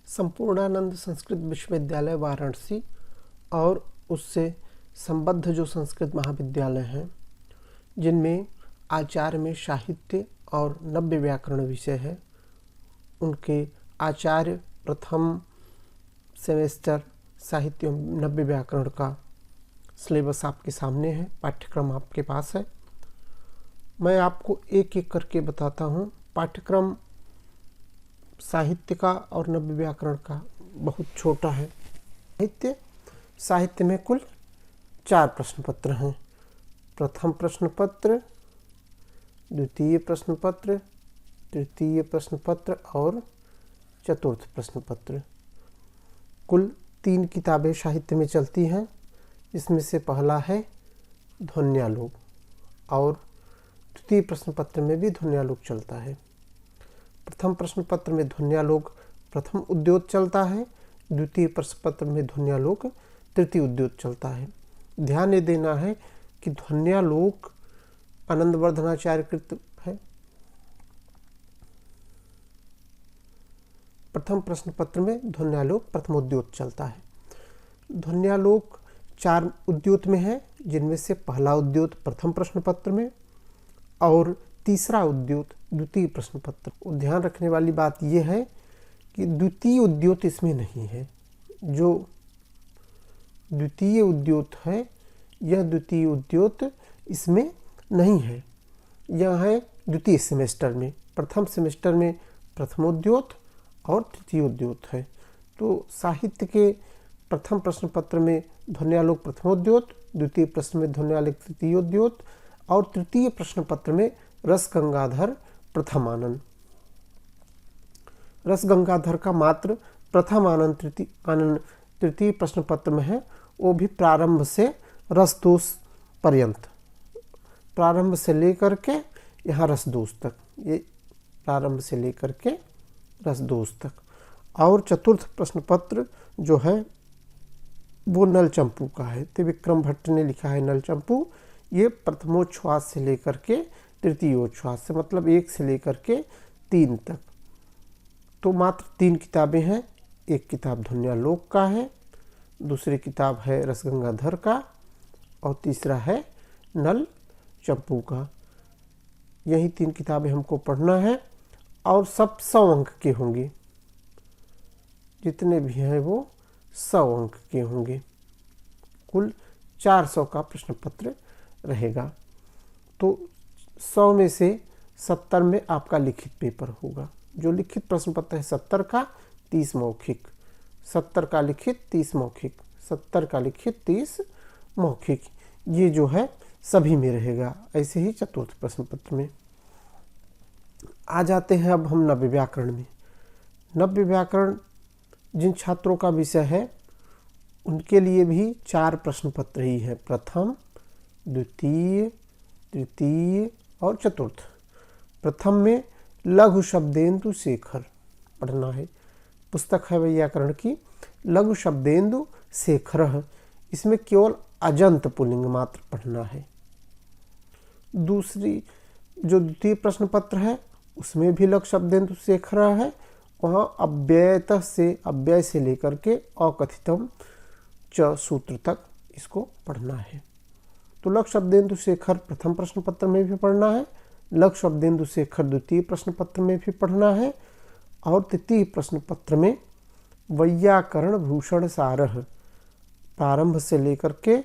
संपूर्णानंद संस्कृत विश्वविद्यालय वाराणसी और उससे संबद्ध जो संस्कृत महाविद्यालय हैं, जिनमें आचार्य में साहित्य और नव्य व्याकरण विषय है, उनके आचार्य प्रथम सेमेस्टर साहित्य नव्य व्याकरण का सिलेबस आपके सामने है, पाठ्यक्रम आपके पास है। मैं आपको एक एक करके बताता हूँ। पाठ्यक्रम साहित्य का और नव्य व्याकरण का बहुत छोटा है। साहित्य में कुल 4 प्रश्न पत्र हैं। प्रथम प्रश्न पत्र, द्वितीय प्रश्न पत्र, तृतीय प्रश्न पत्र और चतुर्थ प्रश्न पत्र। कुल 3 किताबें साहित्य में चलती हैं। इसमें से पहला है ध्वन्यालोक और द्वितीय प्रश्न पत्र में भी ध्वन्यालोक चलता है। प्रथम प्रश्न पत्र में ध्वन्यालोक प्रथम उद्योत चलता है, द्वितीय प्रश्न पत्र में ध्वन्यालोक तृतीय उद्योत चलता है। ध्यान ये देना है कि ध्वन्यालोक आनंदवर्धनाचार्य कृत है। प्रथम प्रश्न पत्र में ध्वन्यालोक प्रथम उद्योत चलता है। ध्वन्यालोक 4 उद्योत में है, जिनमें से पहला उद्योत प्रथम प्रश्न पत्र में और तीसरा उद्योत द्वितीय प्रश्न पत्र। ध्यान रखने वाली बात यह है कि द्वितीय उद्योत इसमें नहीं है। जो द्वितीय उद्योत है, यह द्वितीय उद्योत इसमें नहीं है। यह है द्वितीय सेमेस्टर में। प्रथम सेमेस्टर में प्रथम उद्योत और तृतीय उद्योत है। तो साहित्य के प्रथम प्रश्न पत्र में ध्वन्यालोक प्रथमोद्योत, द्वितीय प्रश्न में ध्वन्यालोक तृतीयोद्योत और तृतीय प्रश्न पत्र में रस गंगाधर प्रथम आनंद। रस गंगाधर का मात्र प्रथम आनंद तृतीय प्रश्न पत्र में है। वो भी प्रारंभ से रसदोष पर्यंत, प्रारंभ से लेकर के यहाँ रसदोष तक, ये प्रारंभ से लेकर के रसदोष तक। और चतुर्थ प्रश्न पत्र जो है वो नल चंपू का है। त्रिविक्रम भट्ट ने लिखा है नल चंपू। ये प्रथमोच्छ्वास से लेकर के तृतीयोच्छ्वास से, मतलब 1 से लेकर के 3 तक। तो मात्र 3 किताबें हैं। एक किताब ध्वन्यालोक का है, दूसरी किताब है रसगंगाधर का और तीसरा है नल चंपू का। यही 3 किताबें हमको पढ़ना है और सब 100 अंक के होंगे। जितने भी हैं वो 100 अंक के होंगे। कुल 400 का प्रश्न पत्र रहेगा। तो 100 में से 70 में आपका लिखित पेपर होगा। जो लिखित प्रश्न पत्र है 70 का, 30 मौखिक। 70 का लिखित, 30 मौखिक। 70 का लिखित, 30 मौखिक। ये जो है सभी में रहेगा। ऐसे ही चतुर्थ प्रश्न पत्र में। आ जाते हैं अब हम नव्य व्याकरण में। नव्य व्याकरण जिन छात्रों का विषय है, उनके लिए भी 4 प्रश्न पत्र ही है। प्रथम, द्वितीय, तृतीय और चतुर्थ। प्रथम में लघु शब्देन्दु शेखर पढ़ना है। पुस्तक है व्याकरण की लघु शब्देन्दु शेखर। इसमें केवल अजंत पुल्लिंग मात्र पढ़ना है। दूसरी जो द्वितीय प्रश्न पत्र है, उसमें भी लघु शब्देन्दु शेखर है। वहाँ अव्यय से लेकर के अकथितम च सूत्र तक इसको पढ़ना है। तो लघु शब्देन्दु शेखर प्रथम प्रश्न पत्र में भी पढ़ना है, लघु शब्देन्दु शेखर द्वितीय प्रश्न पत्र में भी पढ़ना है और तृतीय प्रश्न पत्र में वैयाकरण भूषण सारः प्रारंभ से लेकर के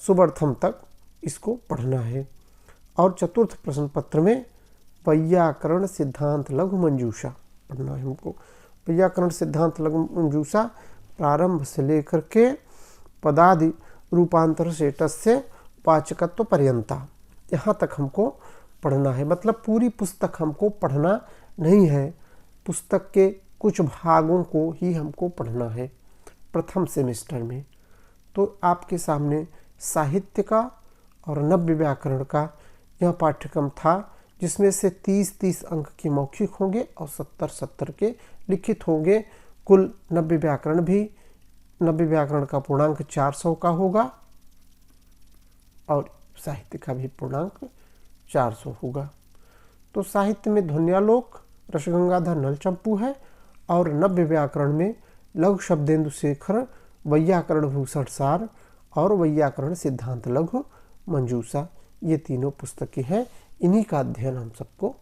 सुबर्थम तक इसको पढ़ना है। और चतुर्थ प्रश्न पत्र में वैयाकरण सिद्धांत लघु मंजूषा पढ़ना है हमको। वैयाकरण सिद्धांत लघु मंजूषा प्रारंभ से लेकर के पदादि रूपांतर सेटस्य वाचकत्व पर्यंता, यहाँ तक हमको पढ़ना है। मतलब पूरी पुस्तक हमको पढ़ना नहीं है, पुस्तक के कुछ भागों को ही हमको पढ़ना है प्रथम सेमेस्टर में। तो आपके सामने साहित्य का और नव्य व्याकरण का यह पाठ्यक्रम था, जिसमें से 30-30 अंक के मौखिक होंगे और 70-70 के लिखित होंगे। कुल नव्य व्याकरण का पूर्णांक 400 का होगा और साहित्य का भी पूर्णांक 400 होगा। तो साहित्य में ध्वन्यालोक, रसगंगाधर, नल चंपू है और नव्य व्याकरण में लघु शब्देंदु शेखर, वैयाकरण भूषण सार और वैयाकरण सिद्धांत लघु मंजूषा, ये तीनों पुस्तकें हैं। इन्हीं का अध्ययन हम सबको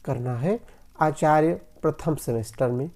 करना है आचार्य प्रथम सेमेस्टर में।